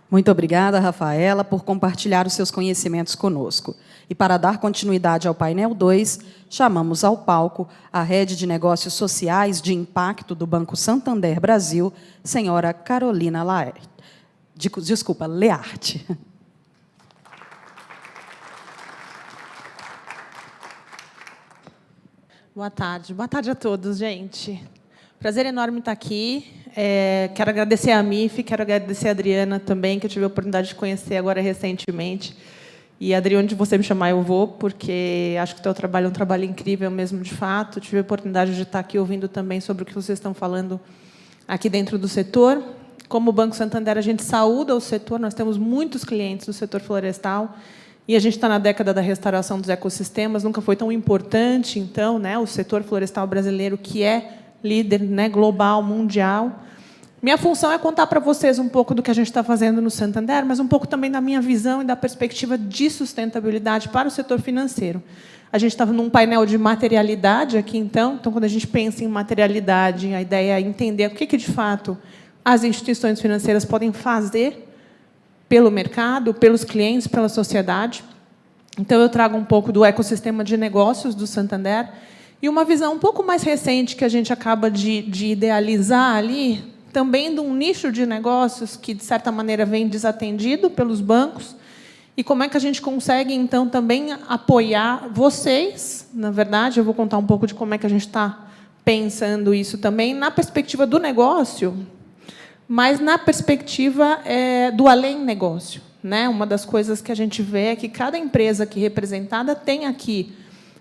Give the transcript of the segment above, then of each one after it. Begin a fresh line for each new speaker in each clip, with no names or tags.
Muito obrigada, Rafaela, por compartilhar os seus conhecimentos conosco. E para dar continuidade ao painel 2, chamamos ao palco a Rede de Negócios Sociais de Impacto do Banco Santander Brasil, senhora Carolina Learte.
Boa tarde a todos, gente. Prazer enorme estar aqui. Quero agradecer a MIF, quero agradecer a Adriana também, que eu tive a oportunidade de conhecer agora recentemente. E, Adri, onde você me chamar, eu vou, porque acho que o teu trabalho é um trabalho incrível mesmo, de fato. Tive a oportunidade de estar aqui ouvindo também sobre o que vocês estão falando aqui dentro do setor. Como o Banco Santander, a gente saúda o setor, nós temos muitos clientes do setor florestal, e a gente está na década da restauração dos ecossistemas, nunca foi tão importante, então, né, o setor florestal brasileiro, que é líder, né, global, mundial. Minha função é contar para vocês um pouco do que a gente está fazendo no Santander, mas um pouco também da minha visão e da perspectiva de sustentabilidade para o setor financeiro. A gente estava num painel de materialidade aqui, então, quando a gente pensa em materialidade, a ideia é entender o que de fato, as instituições financeiras podem fazer pelo mercado, pelos clientes, pela sociedade. Então, eu trago um pouco do ecossistema de negócios do Santander e uma visão um pouco mais recente que a gente acaba de idealizar ali, também de um nicho de negócios que, de certa maneira, vem desatendido pelos bancos, e como é que a gente consegue, então, também apoiar vocês. Na verdade, eu vou contar um pouco de como é que a gente está pensando isso também, na perspectiva do negócio, mas na perspectiva do além-negócio, né? Uma das coisas que a gente vê é que cada empresa aqui representada tem aqui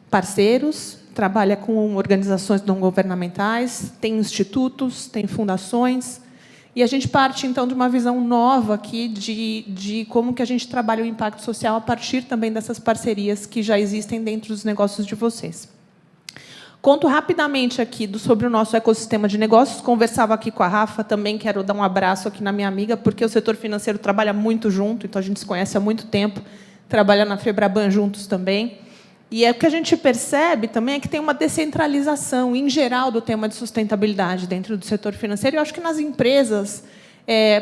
parceiros, trabalha com organizações não governamentais, tem institutos, tem fundações, e a gente parte, então, de uma visão nova aqui de como que a gente trabalha o impacto social a partir também dessas parcerias que já existem dentro dos negócios de vocês. Conto rapidamente aqui sobre o nosso ecossistema de negócios. Conversava aqui com a Rafa, também quero dar um abraço aqui na minha amiga, porque o setor financeiro trabalha muito junto, então a gente se conhece há muito tempo, trabalha na Febraban juntos também. E o que a gente percebe também é que tem uma descentralização, em geral, do tema de sustentabilidade dentro do setor financeiro. Eu acho que nas empresas,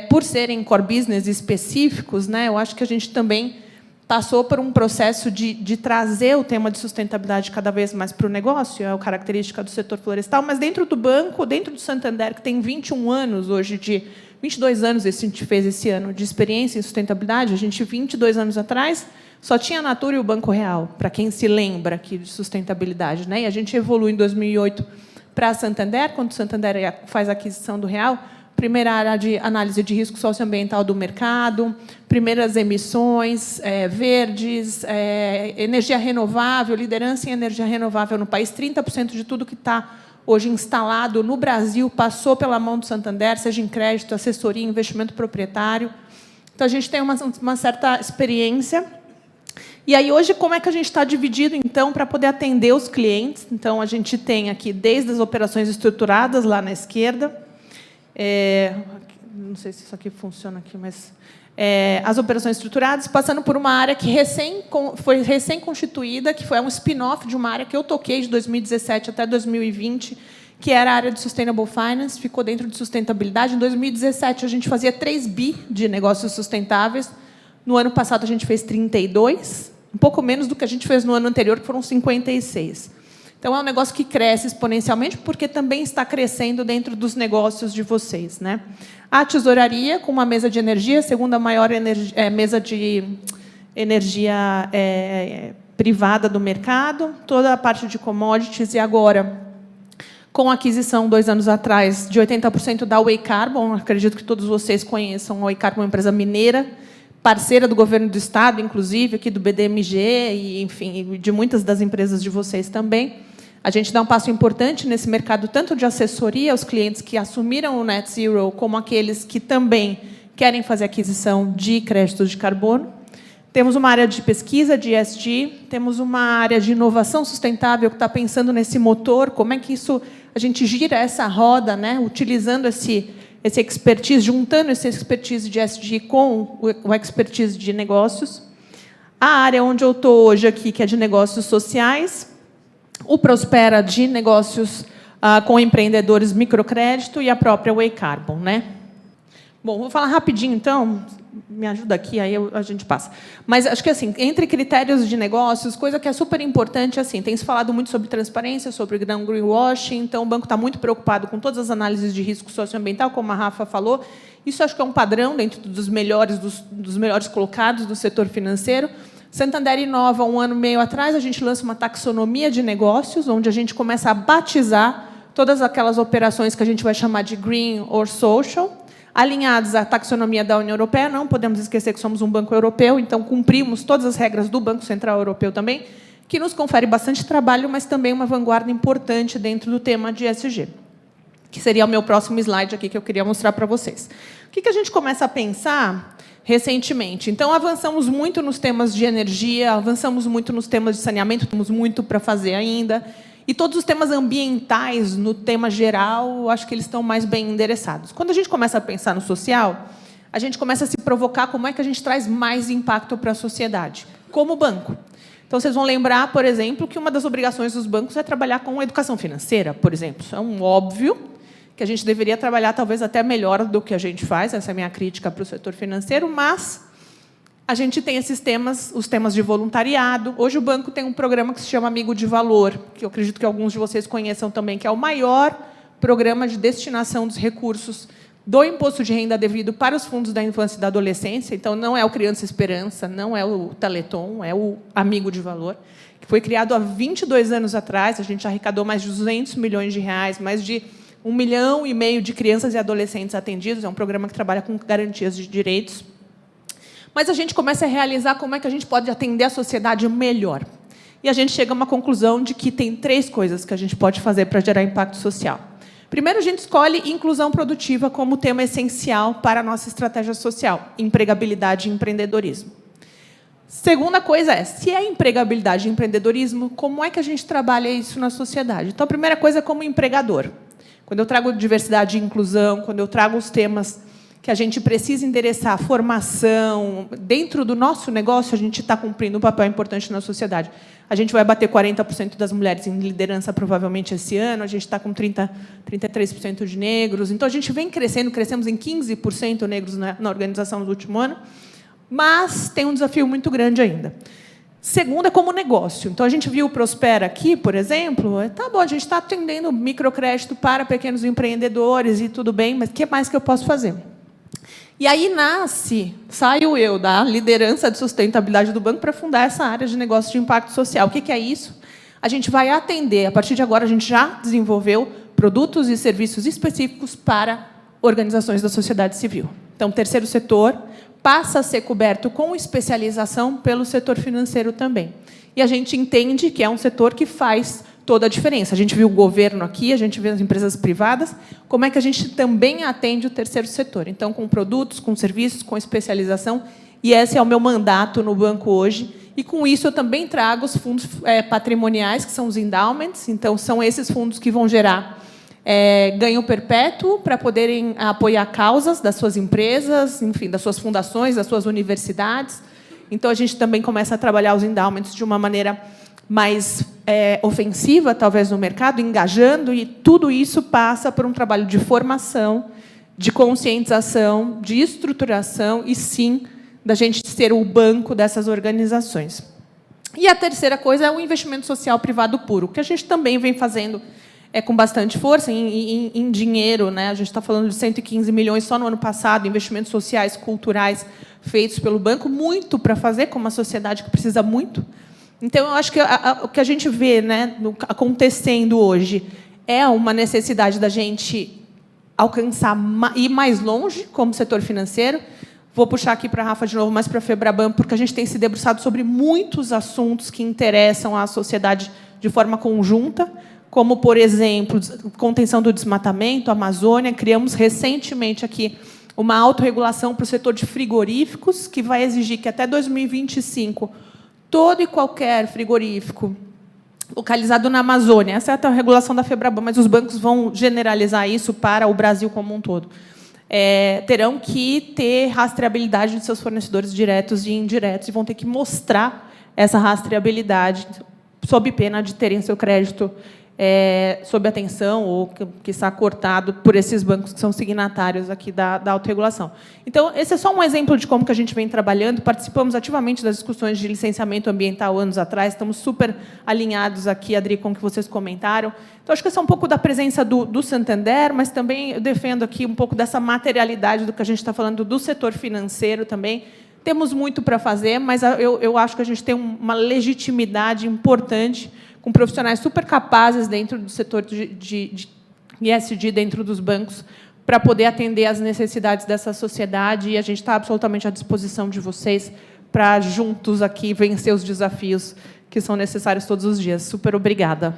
por serem core business específicos, né, eu acho que a gente também passou por um processo de trazer o tema de sustentabilidade cada vez mais para o negócio, é a característica do setor florestal, mas dentro do banco, dentro do Santander, que tem 21 anos hoje, 22 anos a gente fez esse ano de experiência em sustentabilidade, a gente, 22 anos atrás, só tinha a Natura e o Banco Real, para quem se lembra aqui de sustentabilidade, né? E a gente evolui em 2008 para a Santander, quando o Santander faz a aquisição do Real, primeira área de análise de risco socioambiental do mercado, primeiras emissões verdes, energia renovável, liderança em energia renovável no país. 30% de tudo que está hoje instalado no Brasil passou pela mão do Santander, seja em crédito, assessoria, investimento proprietário. Então, a gente tem uma certa experiência. E aí, hoje, como é que a gente está dividido, então, para poder atender os clientes? Então, a gente tem aqui, desde as operações estruturadas, lá na esquerda, não sei se isso aqui funciona aqui, mas as operações estruturadas, passando por uma área que foi recém-constituída, que foi um spin-off de uma área que eu toquei de 2017 até 2020, que era a área de Sustainable Finance, ficou dentro de sustentabilidade. Em 2017, a gente fazia 3 bi de negócios sustentáveis. No ano passado, a gente fez 32, um pouco menos do que a gente fez no ano anterior, que foram 56. Então, é um negócio que cresce exponencialmente, porque também está crescendo dentro dos negócios de vocês, né? A tesouraria, com uma mesa de energia, segunda maior mesa de energia privada do mercado, toda a parte de commodities, e agora, com a aquisição, 2 anos atrás, de 80% da Way Carbon, acredito que todos vocês conheçam, a Way Carbon é uma empresa mineira, parceira do governo do Estado, inclusive, aqui do BDMG, e, enfim, de muitas das empresas de vocês também. A gente dá um passo importante nesse mercado, tanto de assessoria aos clientes que assumiram o Net Zero, como aqueles que também querem fazer aquisição de créditos de carbono. Temos uma área de pesquisa, de ESG, temos uma área de inovação sustentável, que está pensando nesse motor, como é que a gente gira essa roda, né, utilizando esse expertise, juntando esse expertise de ESG com o expertise de negócios. A área onde eu estou hoje aqui, que é de negócios sociais, o Prospera de negócios com empreendedores microcrédito e a própria Way Carbon, né? Bom, vou falar rapidinho, então, me ajuda aqui, aí a gente passa. Mas acho que, assim, entre critérios de negócios, coisa que é super importante, assim, tem se falado muito sobre transparência, sobre greenwashing, então o banco está muito preocupado com todas as análises de risco socioambiental, como a Rafa falou. Isso acho que é um padrão dentro dos melhores colocados do setor financeiro. Santander inova, 1 ano e meio atrás, a gente lança uma taxonomia de negócios, onde a gente começa a batizar todas aquelas operações que a gente vai chamar de green or social, alinhados à taxonomia da União Europeia. Não podemos esquecer que somos um banco europeu, então cumprimos todas as regras do Banco Central Europeu também, que nos confere bastante trabalho, mas também uma vanguarda importante dentro do tema de ESG, que seria o meu próximo slide aqui que eu queria mostrar para vocês. O que a gente começa a pensar recentemente? Então, avançamos muito nos temas de energia, avançamos muito nos temas de saneamento, temos muito para fazer ainda. E todos os temas ambientais, no tema geral, acho que eles estão mais bem endereçados. Quando a gente começa a pensar no social, a gente começa a se provocar como é que a gente traz mais impacto para a sociedade, como banco. Então, vocês vão lembrar, por exemplo, que uma das obrigações dos bancos é trabalhar com a educação financeira, por exemplo. Isso é um óbvio que a gente deveria trabalhar talvez até melhor do que a gente faz, essa é a minha crítica para o setor financeiro, mas a gente tem esses temas, os temas de voluntariado. Hoje o banco tem um programa que se chama Amigo de Valor, que eu acredito que alguns de vocês conheçam também, que é o maior programa de destinação dos recursos do imposto de renda devido para os fundos da infância e da adolescência. Então, não é o Criança Esperança, não é o Teleton, é o Amigo de Valor, que foi criado há 22 anos atrás. A gente arrecadou mais de 200 milhões de reais, mais de 1,5 milhão de crianças e adolescentes atendidos. É um programa que trabalha com garantias de direitos. Mas a gente começa a realizar como é que a gente pode atender a sociedade melhor. E a gente chega a uma conclusão de que tem 3 coisas que a gente pode fazer para gerar impacto social. Primeiro, a gente escolhe inclusão produtiva como tema essencial para a nossa estratégia social, empregabilidade e empreendedorismo. Segunda coisa é, se é empregabilidade e empreendedorismo, como é que a gente trabalha isso na sociedade? Então, a primeira coisa é como empregador. Quando eu trago diversidade e inclusão, quando eu trago os temas que a gente precisa endereçar, formação, dentro do nosso negócio, a gente está cumprindo um papel importante na sociedade. A gente vai bater 40% das mulheres em liderança, provavelmente, esse ano, a gente está com 33% de negros. Então, a gente vem crescendo, crescemos em 15% negros na organização no último ano, mas tem um desafio muito grande ainda. Segunda, como negócio. Então, a gente viu o Prospera aqui, por exemplo. Tá bom, a gente está atendendo microcrédito para pequenos empreendedores e tudo bem, mas o que mais que eu posso fazer? E aí saio eu da liderança de sustentabilidade do banco para fundar essa área de negócio de impacto social. O que é isso? A gente vai atender, a partir de agora, a gente já desenvolveu produtos e serviços específicos para organizações da sociedade civil. Então, o terceiro setor passa a ser coberto com especialização pelo setor financeiro também. E a gente entende que é um setor que faz toda a diferença. A gente viu o governo aqui, a gente vê as empresas privadas, como é que a gente também atende o terceiro setor. Então, com produtos, com serviços, com especialização, e esse é o meu mandato no banco hoje. E, com isso, eu também trago os fundos patrimoniais, que são os endowments. Então, são esses fundos que vão gerar ganho perpétuo para poderem apoiar causas das suas empresas, enfim, das suas fundações, das suas universidades. Então, a gente também começa a trabalhar os endowments de uma maneira mais ofensiva, talvez, no mercado, engajando, e tudo isso passa por um trabalho de formação, de conscientização, de estruturação e, sim, da gente ser o banco dessas organizações. E a terceira coisa é o investimento social privado puro, que a gente também vem fazendo com bastante força em dinheiro, né? A gente está falando de 115 milhões só no ano passado, investimentos sociais, culturais, feitos pelo banco, muito para fazer com uma sociedade que precisa muito. Então, eu acho que o que a gente vê, né, acontecendo hoje é uma necessidade da gente alcançar, ir mais longe como setor financeiro. Vou puxar aqui para a Rafa de novo, mais para a Febraban, porque a gente tem se debruçado sobre muitos assuntos que interessam à sociedade de forma conjunta, como, por exemplo, contenção do desmatamento, Amazônia. Criamos recentemente aqui uma autorregulação para o setor de frigoríficos, que vai exigir que, até 2025, todo e qualquer frigorífico localizado na Amazônia, essa é a regulação da Febraban, mas os bancos vão generalizar isso para o Brasil como um todo, terão que ter rastreabilidade de seus fornecedores diretos e indiretos e vão ter que mostrar essa rastreabilidade sob pena de terem seu crédito sob atenção ou que está cortado por esses bancos que são signatários aqui da autorregulação. Então, esse é só um exemplo de como que a gente vem trabalhando. Participamos ativamente das discussões de licenciamento ambiental anos atrás, estamos super alinhados aqui, Adri, com o que vocês comentaram. Então, acho que essa é um pouco da presença do Santander, mas também eu defendo aqui um pouco dessa materialidade do que a gente está falando do setor financeiro também. Temos muito para fazer, mas eu acho que a gente tem uma legitimidade importante, com profissionais super capazes dentro do setor de ESG, dentro dos bancos, para poder atender às necessidades dessa sociedade, e a gente está absolutamente à disposição de vocês para, juntos aqui, vencer os desafios que são necessários todos os dias. Super obrigada.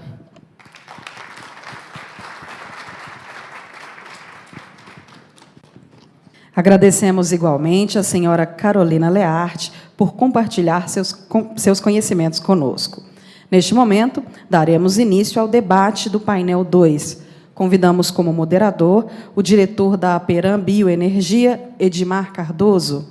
Agradecemos igualmente a senhora Carolina Learte por compartilhar seus conhecimentos conosco. Neste momento, daremos início ao debate do painel 2. Convidamos como moderador o diretor da Aperam Bioenergia, Edmar Cardoso.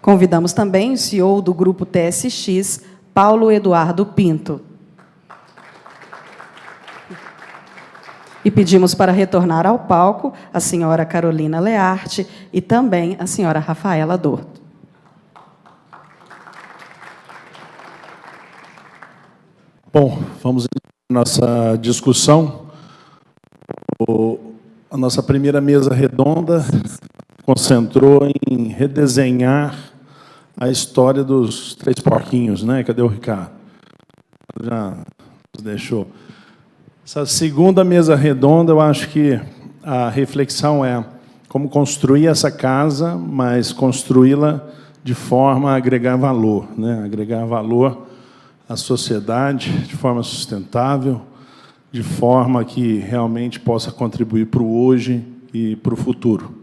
Convidamos também o CEO do Grupo TSX, Paulo Eduardo Pinto. E pedimos para retornar ao palco a senhora Carolina Learte e também a senhora Rafaela Dorto.
Bom, vamos à nossa discussão. A nossa primeira mesa redonda concentrou em redesenhar a história dos três porquinhos, né? Cadê o Ricardo? Já deixou. Essa segunda mesa redonda, eu acho que a reflexão é como construir essa casa, mas construí-la de forma a agregar valor, né? Agregar valor à sociedade de forma sustentável, de forma que realmente possa contribuir para o hoje e para o futuro.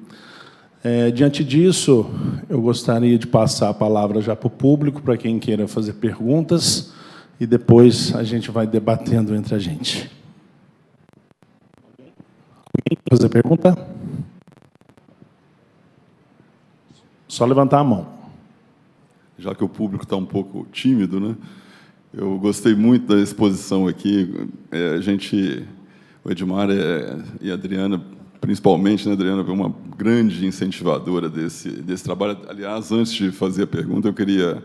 Diante disso, eu gostaria de passar a palavra já para o público, para quem queira fazer perguntas, e depois a gente vai debatendo entre a gente. Alguém quer fazer pergunta? Só levantar a mão.
Já que o público está um pouco tímido, né? Eu gostei muito da exposição aqui. O Edmar e a Adriana, principalmente, né, Adriana, é uma grande incentivadora desse trabalho. Aliás, antes de fazer a pergunta, eu queria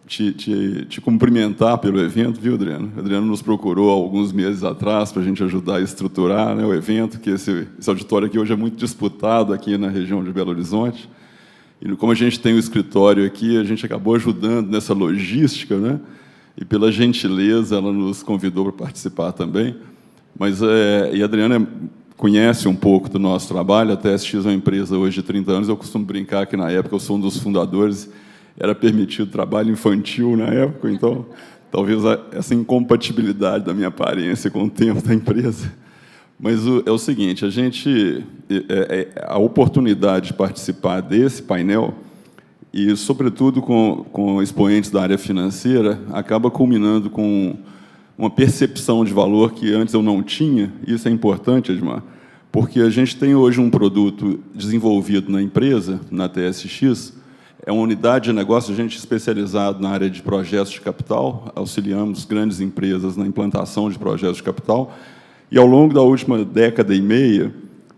te cumprimentar pelo evento, viu, Adriana? A Adriana nos procurou há alguns meses atrás para a gente ajudar a estruturar, né, o evento, que esse auditório aqui hoje é muito disputado aqui na região de Belo Horizonte. E como a gente tem o escritório aqui, a gente acabou ajudando nessa logística, né? E pela gentileza ela nos convidou para participar também. Mas e a Adriana conhece um pouco do nosso trabalho. A TSX é uma empresa hoje de 30 anos. Eu costumo brincar que na época eu sou um dos fundadores. Era permitido trabalho infantil na época, então talvez essa incompatibilidade da minha aparência com o tempo da empresa. Mas é o seguinte, a oportunidade de participar desse painel, e, sobretudo, com expoentes da área financeira, acaba culminando com uma percepção de valor que antes eu não tinha. Isso é importante, Edmar, porque a gente tem hoje um produto desenvolvido na empresa, na TSX, é uma unidade de negócio, a gente especializado na área de projetos de capital, auxiliamos grandes empresas na implantação de projetos de capital. E, ao longo da última década e meia,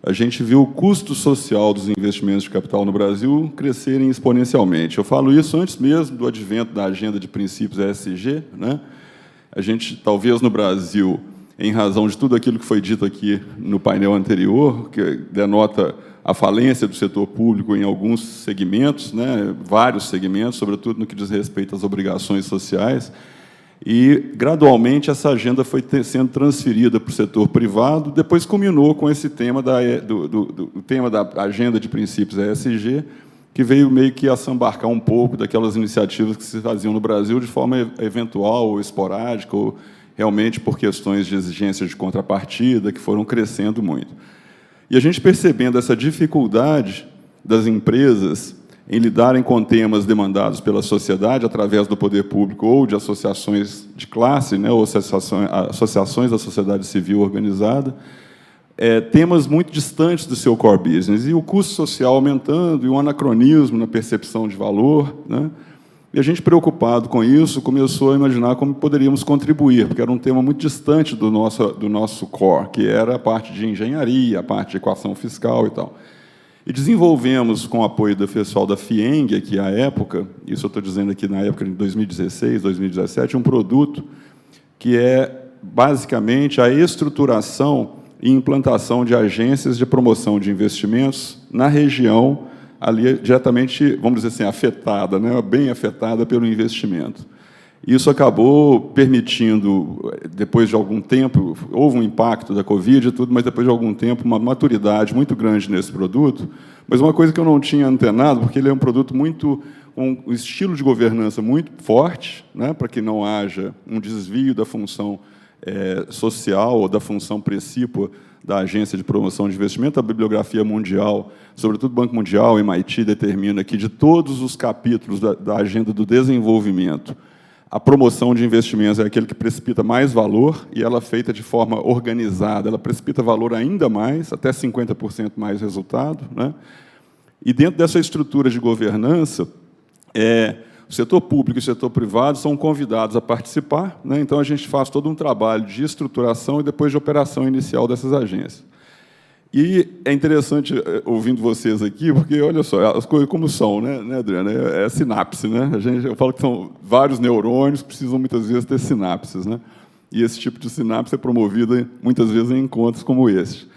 a gente viu o custo social dos investimentos de capital no Brasil crescerem exponencialmente. Eu falo isso antes mesmo do advento da agenda de princípios ESG, né? A gente, talvez no Brasil, em razão de tudo aquilo que foi dito aqui no painel anterior, que denota a falência do setor público em alguns segmentos, né? Vários segmentos, sobretudo no que diz respeito às obrigações sociais, e, gradualmente, essa agenda foi sendo transferida para o setor privado, depois culminou com esse tema tema da agenda de princípios ESG, que veio meio que assambarcar um pouco daquelas iniciativas que se faziam no Brasil de forma eventual ou esporádica, ou realmente por questões de exigência de contrapartida, que foram crescendo muito. E a gente percebendo essa dificuldade das empresas em lidarem com temas demandados pela sociedade através do poder público ou de associações de classe, né, ou associações da sociedade civil organizada, temas muito distantes do seu core business, e o custo social aumentando, e um anacronismo na percepção de valor, né? E a gente, preocupado com isso, começou a imaginar como poderíamos contribuir, porque era um tema muito distante do nosso core, que era a parte de engenharia, a parte de equação fiscal e tal. E desenvolvemos, com o apoio do pessoal da FIENG, que à época, isso eu estou dizendo aqui na época de 2016, 2017, um produto que é, basicamente, a estruturação e implantação de agências de promoção de investimentos na região ali diretamente, vamos dizer assim, afetada, né, bem afetada pelo investimento. Isso acabou permitindo, depois de algum tempo, houve um impacto da Covid e tudo, mas depois de algum tempo, uma maturidade muito grande nesse produto, mas uma coisa que eu não tinha antenado, porque ele é um produto muito, com um estilo de governança muito forte, né, para que não haja um desvio da função social ou da função precípua da Agência de Promoção de Investimento. A bibliografia mundial, sobretudo o Banco Mundial, MIT, determina que, de todos os capítulos da Agenda do Desenvolvimento, a promoção de investimentos é aquele que precipita mais valor, e ela é feita de forma organizada, ela precipita valor ainda mais, até 50% mais resultado, né? E, dentro dessa estrutura de governança, o setor público e o setor privado são convidados a participar, né? Então, a gente faz todo um trabalho de estruturação e depois de operação inicial dessas agências. E é interessante, ouvindo vocês aqui, porque, olha só, as coisas como são, né, Adriana? É sinapse, né? Eu falo que são vários neurônios que precisam, muitas vezes, ter sinapses, né? E esse tipo de sinapse é promovida, muitas vezes, em encontros como este.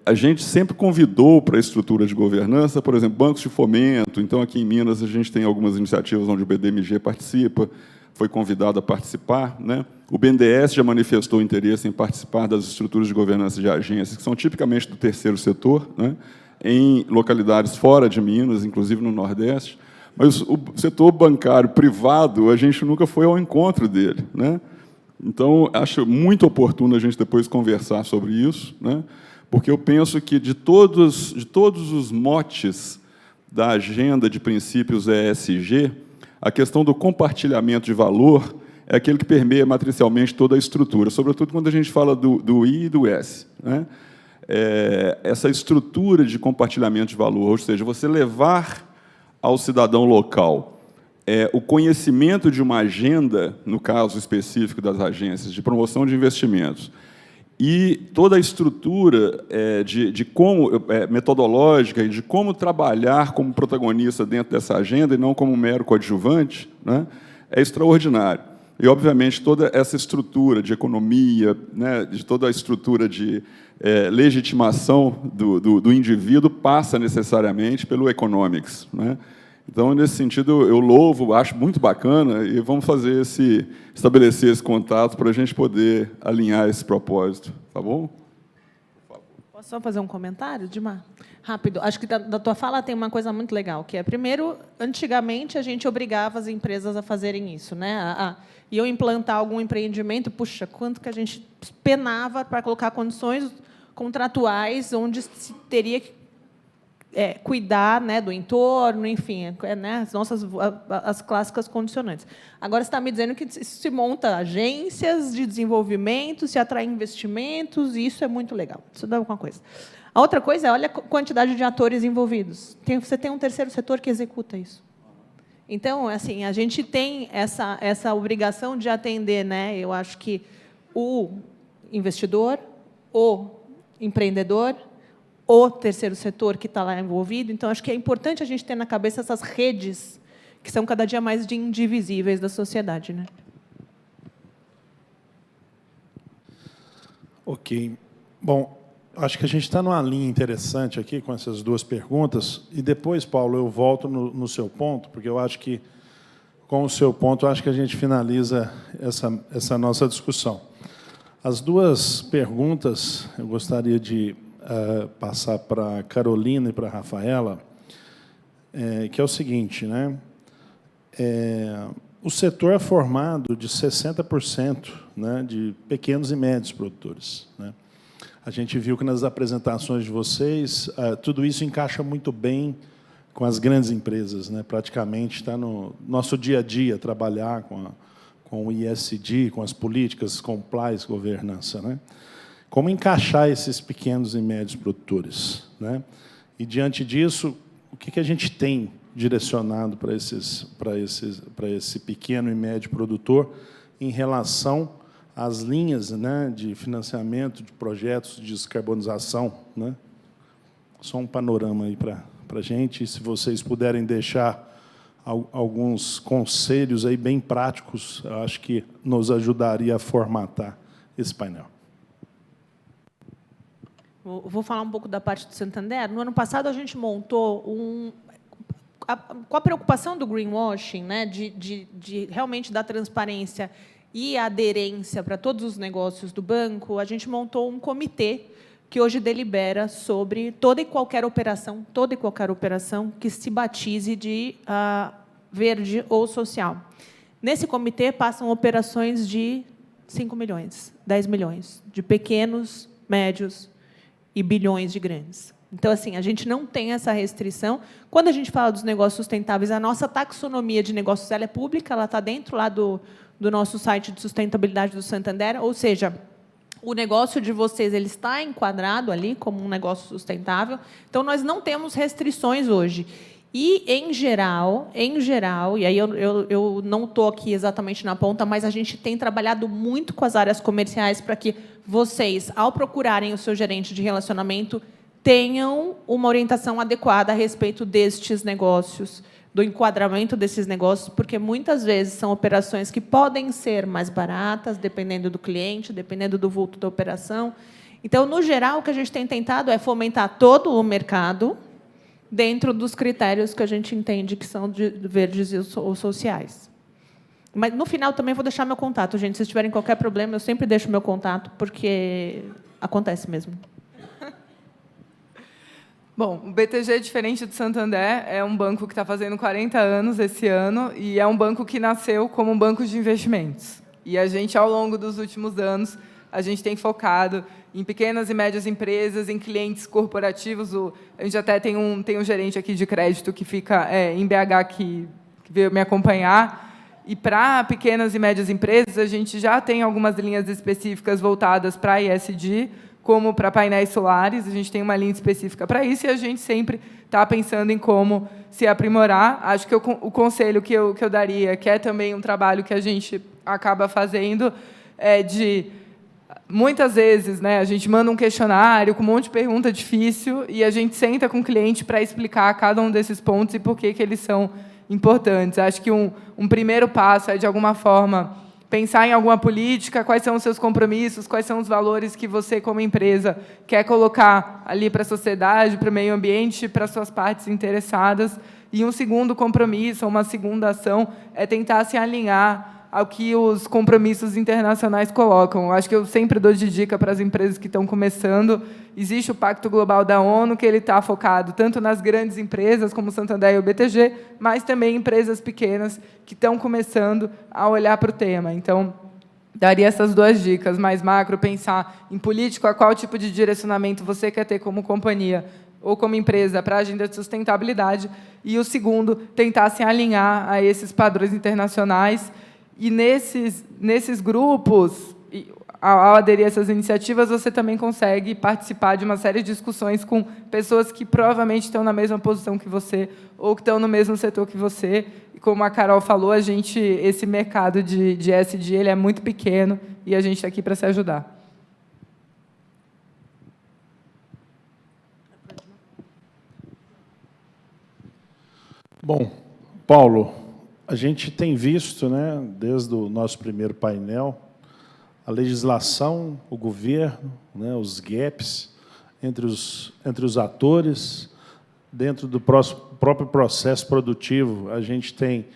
A gente sempre convidou para a estrutura de governança, por exemplo, bancos de fomento. Então, aqui em Minas, a gente tem algumas iniciativas onde o BDMG participa, foi convidado a participar, né? O BNDES já manifestou interesse em participar das estruturas de governança de agências, que são tipicamente do terceiro setor, né? Em localidades fora de Minas, inclusive no Nordeste. Mas o setor bancário privado, a gente nunca foi ao encontro dele, né? Então, acho muito oportuno a gente depois conversar sobre isso, né? Porque eu penso que, de todos os motes da agenda de princípios ESG, a questão do compartilhamento de valor é aquele que permeia matricialmente toda a estrutura, sobretudo quando a gente fala do I e do S, né? Essa estrutura de compartilhamento de valor, ou seja, você levar ao cidadão local o conhecimento de uma agenda, no caso específico das agências, de promoção de investimentos, e toda a estrutura de como metodológica e de como trabalhar como protagonista dentro dessa agenda e não como mero coadjuvante, né, é extraordinário. E, obviamente, toda essa estrutura de economia, né, de toda a estrutura de legitimação do indivíduo passa necessariamente pelo economics, né? Então, nesse sentido, eu louvo, acho muito bacana, e vamos estabelecer esse contato para a gente poder alinhar esse propósito, tá bom?
Posso só fazer um comentário, Dimar? Rápido. Acho que da tua fala tem uma coisa muito legal, que é, primeiro, antigamente a gente obrigava as empresas a fazerem isso, né? Iam implantar algum empreendimento, puxa, quanto que a gente penava para colocar condições contratuais onde se teria que cuidar, né, do entorno, enfim, né, as clássicas condicionantes. Agora, você está me dizendo que se monta agências de desenvolvimento, se atrai investimentos, e isso é muito legal. Isso dá uma coisa. A outra coisa é, olha a quantidade de atores envolvidos. Você tem um terceiro setor que executa isso. Então, assim, a gente tem essa obrigação de atender, né, eu acho que o investidor, o empreendedor, o terceiro setor que está lá envolvido. Então, acho que é importante a gente ter na cabeça essas redes que são cada dia mais indivisíveis da sociedade, né?
Ok. Bom, acho que a gente está numa linha interessante aqui com essas duas perguntas. E depois, Paulo, eu volto no seu ponto, porque eu acho que, com o seu ponto, eu acho que a gente finaliza essa nossa discussão. As duas perguntas, eu gostaria de passar para a Carolina e para a Rafaela, que é o seguinte, né? O setor é formado de 60%, né, de pequenos e médios produtores, né? A gente viu que, nas apresentações de vocês, tudo isso encaixa muito bem com as grandes empresas, né? Praticamente está no nosso dia a dia, trabalhar com o ESG, com as políticas, compliance, governança, né? como encaixar esses pequenos e médios produtores, né? E, diante disso, o que a gente tem direcionado para esse pequeno e médio produtor em relação às linhas, né, de financiamento de projetos de descarbonização, né? Só um panorama aí para a gente, e se vocês puderem deixar alguns conselhos aí bem práticos, eu acho que nos ajudaria a formatar esse painel.
Vou falar um pouco da parte do Santander. No ano passado, a gente montou com a preocupação do greenwashing, né, de realmente dar transparência e aderência para todos os negócios do banco, a gente montou um comitê que hoje delibera sobre toda e qualquer operação que se batize de verde ou social. Nesse comitê passam operações de 5 milhões, 10 milhões, de pequenos, médios e bilhões de grandes. Então, assim, a gente não tem essa restrição. Quando a gente fala dos negócios sustentáveis, a nossa taxonomia de negócios ela é pública, ela está dentro lá do nosso site de sustentabilidade do Santander, ou seja, o negócio de vocês ele está enquadrado ali como um negócio sustentável. Então, nós não temos restrições hoje. E, em geral, e aí eu não estou aqui exatamente na ponta, mas a gente tem trabalhado muito com as áreas comerciais para que vocês, ao procurarem o seu gerente de relacionamento, tenham uma orientação adequada a respeito destes negócios, do enquadramento desses negócios, porque muitas vezes são operações que podem ser mais baratas, dependendo do cliente, dependendo do vulto da operação. Então, no geral, o que a gente tem tentado é fomentar todo o mercado dentro dos critérios que a gente entende que são de verdes ou sociais. Mas, no final, também vou deixar meu contato, gente. Se tiverem qualquer problema, eu sempre deixo meu contato, porque acontece mesmo.
Bom, o BTG, diferente do Santander, é um banco que está fazendo 40 anos esse ano e é um banco que nasceu como um banco de investimentos. E a gente, ao longo dos últimos anos, a gente tem focado em pequenas e médias empresas, em clientes corporativos. A gente até tem um gerente aqui de crédito que fica em BH que veio me acompanhar. E, para pequenas e médias empresas, a gente já tem algumas linhas específicas voltadas para ESG, como para painéis solares. A gente tem uma linha específica para isso e a gente sempre está pensando em como se aprimorar. Acho que o conselho que eu daria, que é também um trabalho que a gente acaba fazendo, é de... Muitas vezes, né, a gente manda um questionário com um monte de pergunta difícil e a gente senta com o cliente para explicar cada um desses pontos e por que eles são importantes. Acho que um primeiro passo é, de alguma forma, pensar em alguma política, quais são os seus compromissos, quais são os valores que você, como empresa, quer colocar ali para a sociedade, para o meio ambiente, para as suas partes interessadas. E um segundo compromisso, uma segunda ação, é tentar se alinhar ao que os compromissos internacionais colocam. Acho que eu sempre dou de dica para as empresas que estão começando. Existe o Pacto Global da ONU, que ele está focado tanto nas grandes empresas, como o Santander e o BTG, mas também em empresas pequenas que estão começando a olhar para o tema. Então, daria essas duas dicas, mais macro, pensar em político, a qual tipo de direcionamento você quer ter como companhia ou como empresa para a agenda de sustentabilidade, e o segundo, tentar se alinhar a esses padrões internacionais. E nesses grupos, ao aderir a essas iniciativas, você também consegue participar de uma série de discussões com pessoas que provavelmente estão na mesma posição que você ou que estão no mesmo setor que você. E, como a Carol falou, esse mercado de ESG ele é muito pequeno e a gente está aqui para se ajudar.
Bom, Paulo, a gente tem visto, né, desde o nosso primeiro painel, a legislação, o governo, né, os gaps entre os atores, dentro do próprio processo produtivo. A gente tem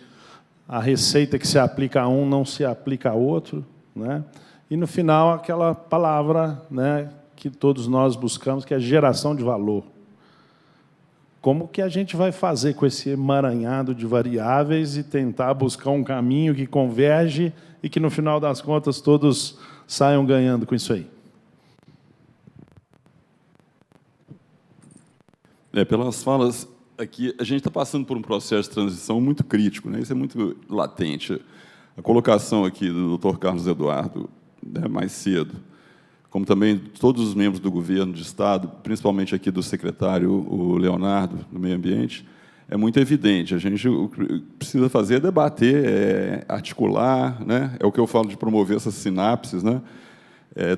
a receita que se aplica a um, não se aplica a outro, né? E, no final, aquela palavra, né, que todos nós buscamos, que é geração de valor. Como que a gente vai fazer com esse emaranhado de variáveis e tentar buscar um caminho que converge e que, no final das contas, todos saiam ganhando com isso aí?
Pelas falas aqui, a gente está passando por um processo de transição muito crítico, né? Isso é muito latente. A colocação aqui do Dr. Carlos Eduardo, né, mais cedo, como também todos os membros do governo de Estado, principalmente aqui do secretário, o Leonardo, do Meio Ambiente, é muito evidente. A gente precisa fazer é debater, articular, né? É o que eu falo de promover essas sinapses, né?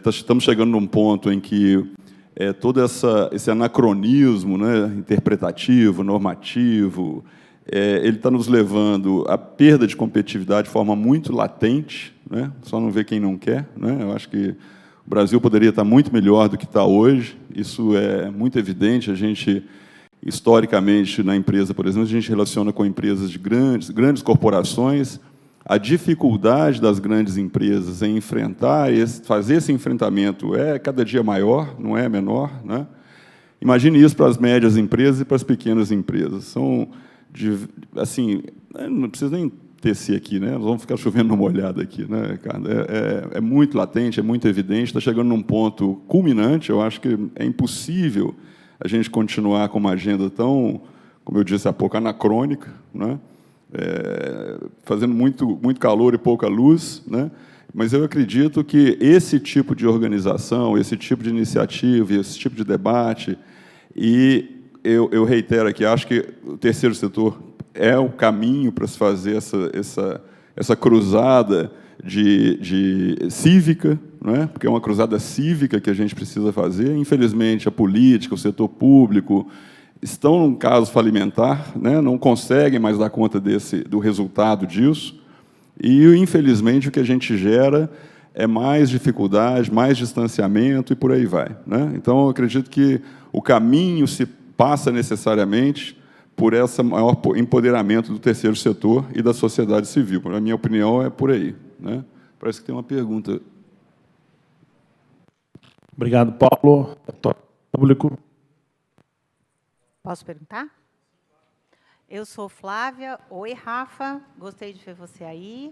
Estamos chegando num ponto em que todo esse anacronismo, né, interpretativo, normativo, ele está nos levando à perda de competitividade de forma muito latente, né? Só não vê quem não quer, né? Eu acho que o Brasil poderia estar muito melhor do que está hoje, isso é muito evidente. A gente, historicamente, na empresa, por exemplo, a gente relaciona com empresas de grandes corporações. A dificuldade das grandes empresas em fazer esse enfrentamento é cada dia maior, não é menor, né? Imagine isso para as médias empresas e para as pequenas empresas. São, assim, não precisa nem tecer aqui, né? Nós vamos ficar chovendo numa molhada aqui, né, Ricardo? É muito latente, é muito evidente, está chegando num ponto culminante. Eu acho que é impossível a gente continuar com uma agenda tão, como eu disse há pouco, anacrônica, né? Fazendo muito calor e pouca luz, né? Mas eu acredito que esse tipo de organização, esse tipo de iniciativa, esse tipo de debate, e eu reitero aqui, acho que o terceiro setor é o caminho para se fazer essa cruzada de cívica, né? Porque é uma cruzada cívica que a gente precisa fazer. Infelizmente, a política, o setor público estão num caso falimentar, né? Não conseguem mais dar conta do resultado disso, e, infelizmente, o que a gente gera é mais dificuldade, mais distanciamento, e por aí vai, né? Então, eu acredito que o caminho se passa necessariamente por esse maior empoderamento do terceiro setor e da sociedade civil. Na minha opinião, é por aí, né? Parece que tem uma pergunta.
Obrigado, Paulo. Público.
Posso perguntar? Eu sou Flávia. Oi, Rafa. Gostei de ver você aí.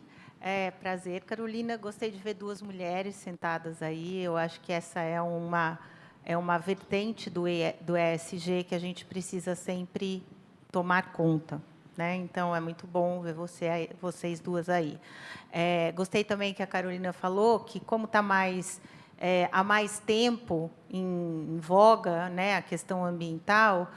Prazer, Carolina. Gostei de ver duas mulheres sentadas aí. Eu acho que essa é uma vertente do ESG que a gente precisa sempre tomar conta, né? Então, é muito bom ver vocês duas aí. Gostei também que a Carolina falou que, como está há mais tempo em voga, né, a questão ambiental,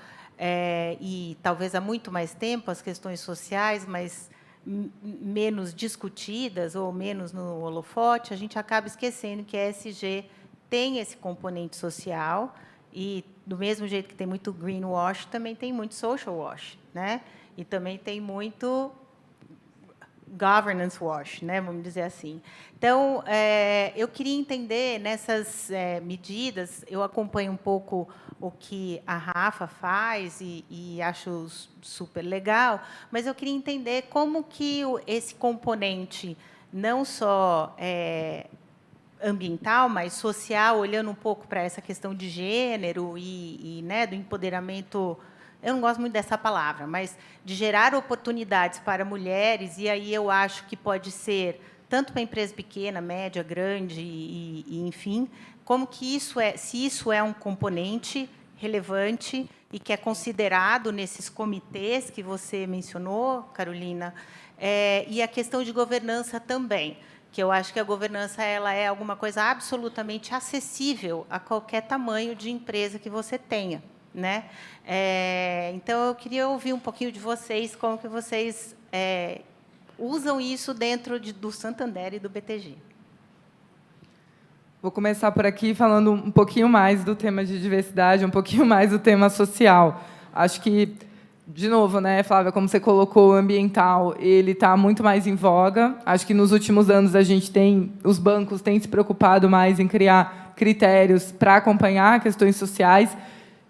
e talvez há muito mais tempo as questões sociais, mas menos discutidas ou menos no holofote, a gente acaba esquecendo que a ESG tem esse componente social, e, do mesmo jeito que tem muito greenwash, também tem muito social wash, né? E também tem muito governance wash, né? Vamos dizer assim. Então, eu queria entender, nessas medidas, eu acompanho um pouco o que a Rafa faz e acho super legal, mas eu queria entender como que esse componente, não só ambiental, mas social, olhando um pouco para essa questão de gênero né, do empoderamento, eu não gosto muito dessa palavra, mas de gerar oportunidades para mulheres, e aí eu acho que pode ser tanto para empresa pequena, média, grande, enfim, como que se isso é um componente relevante e que é considerado nesses comitês que você mencionou, Carolina, e a questão de governança também, que eu acho que a governança ela é alguma coisa absolutamente acessível a qualquer tamanho de empresa que você tenha, né? Então, eu queria ouvir um pouquinho de vocês, como que vocês usam isso dentro do Santander e do BTG.
Vou começar por aqui falando um pouquinho mais do tema de diversidade, um pouquinho mais do tema social. Acho que, de novo, né, Flávia, como você colocou, o ambiental ele está muito mais em voga. Acho que nos últimos anos os bancos têm se preocupado mais em criar critérios para acompanhar questões sociais,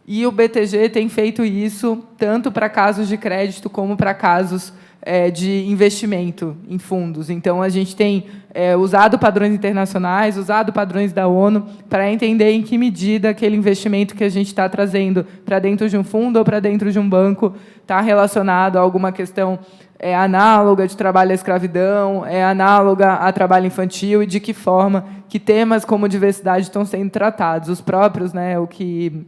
e o BTG tem feito isso tanto para casos de crédito como para casos de investimento em fundos. Então, a gente tem usado padrões internacionais, usado padrões da ONU, para entender em que medida aquele investimento que a gente está trazendo para dentro de um fundo ou para dentro de um banco está relacionado a alguma questão análoga de trabalho à escravidão, análoga a trabalho infantil, e de que forma que temas como diversidade estão sendo tratados. Os próprios, né, o que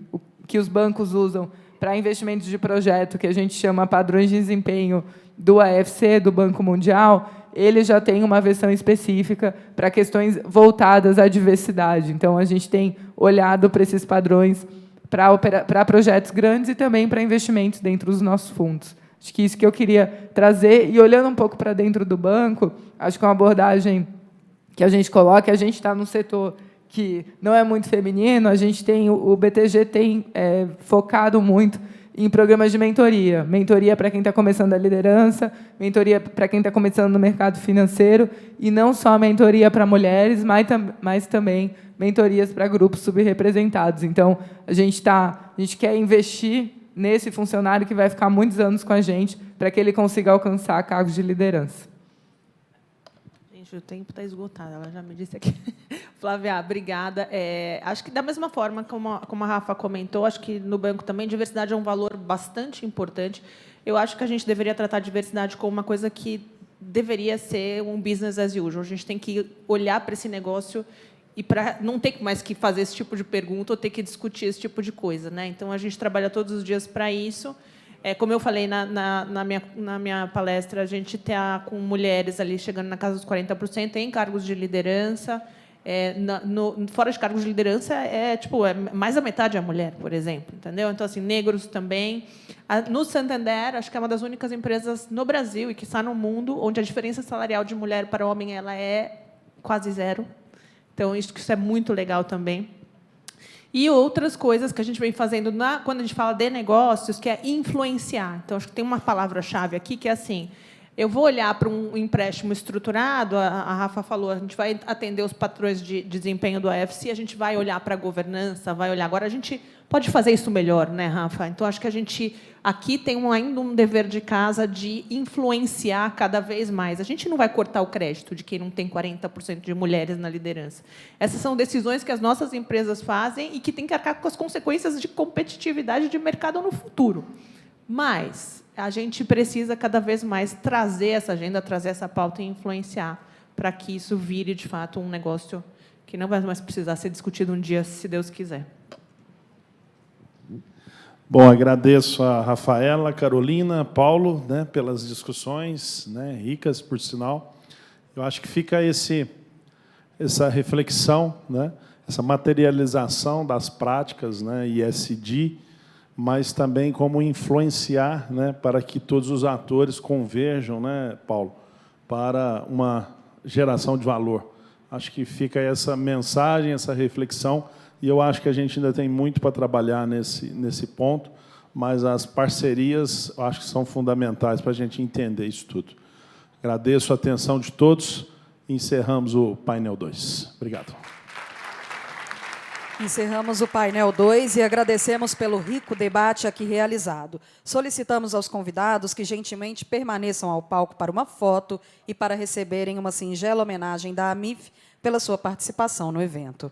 os bancos usam para investimentos de projeto, que a gente chama padrões de desempenho do AFC, do Banco Mundial, ele já tem uma versão específica para questões voltadas à diversidade. Então, a gente tem olhado para esses padrões para projetos grandes e também para investimentos dentro dos nossos fundos. Acho que isso que eu queria trazer. E, olhando um pouco para dentro do banco, acho que uma abordagem que a gente coloca, a gente está num setor que não é muito feminino, a gente tem, o BTG tem focado muito em programas de mentoria. Mentoria para quem está começando a liderança, mentoria para quem está começando no mercado financeiro, e não só mentoria para mulheres, mas também mentorias para grupos subrepresentados. Então, a gente quer investir nesse funcionário que vai ficar muitos anos com a gente, para que ele consiga alcançar cargos de liderança.
Gente, o tempo está esgotado, ela já me disse aqui. Flávia, obrigada. Acho que, da mesma forma como a Rafa comentou, acho que no banco também diversidade é um valor bastante importante. Eu acho que a gente deveria tratar a diversidade como uma coisa que deveria ser um business as usual. A gente tem que olhar para esse negócio e para não ter mais que fazer esse tipo de pergunta ou ter que discutir esse tipo de coisa, né? Então, a gente trabalha todos os dias para isso. Como eu falei na minha palestra, a gente está com mulheres ali chegando na casa dos 40% em cargos de liderança. Fora de cargos de liderança, mais da metade é mulher, por exemplo. Entendeu? Então, assim, negros também. No Santander, acho que é uma das únicas empresas no Brasil e que está no mundo onde a diferença salarial de mulher para homem ela é quase zero. Então, isso é muito legal também. E outras coisas que a gente vem fazendo quando a gente fala de negócios, que é influenciar. Então, acho que tem uma palavra-chave aqui, que é assim, eu vou olhar para um empréstimo estruturado, a Rafa falou, a gente vai atender os padrões de desempenho do AFC, a gente vai olhar para a governança, vai olhar. Agora, a gente pode fazer isso melhor, né, Rafa? Então, acho que a gente aqui tem ainda um dever de casa de influenciar cada vez mais. A gente não vai cortar o crédito de quem não tem 40% de mulheres na liderança. Essas são decisões que as nossas empresas fazem e que têm que arcar com as consequências de competitividade de mercado no futuro. Mas a gente precisa cada vez mais trazer essa agenda, trazer essa pauta e influenciar para que isso vire, de fato, um negócio que não vai mais precisar ser discutido um dia, se Deus quiser.
Bom, agradeço a Rafaela, Carolina, Paulo, né, pelas discussões, né, ricas, por sinal. Eu acho que fica essa reflexão, né, essa materialização das práticas, né, ESG, mas também como influenciar, né, para que todos os atores converjam, né, Paulo, para uma geração de valor. Acho que fica essa mensagem, essa reflexão, e eu acho que a gente ainda tem muito para trabalhar nesse ponto, mas as parcerias, eu acho que são fundamentais para a gente entender isso tudo. Agradeço a atenção de todos e encerramos o painel 2. Obrigado.
Encerramos o painel 2 e agradecemos pelo rico debate aqui realizado. Solicitamos aos convidados que gentilmente permaneçam ao palco para uma foto e para receberem uma singela homenagem da AMIF pela sua participação no evento.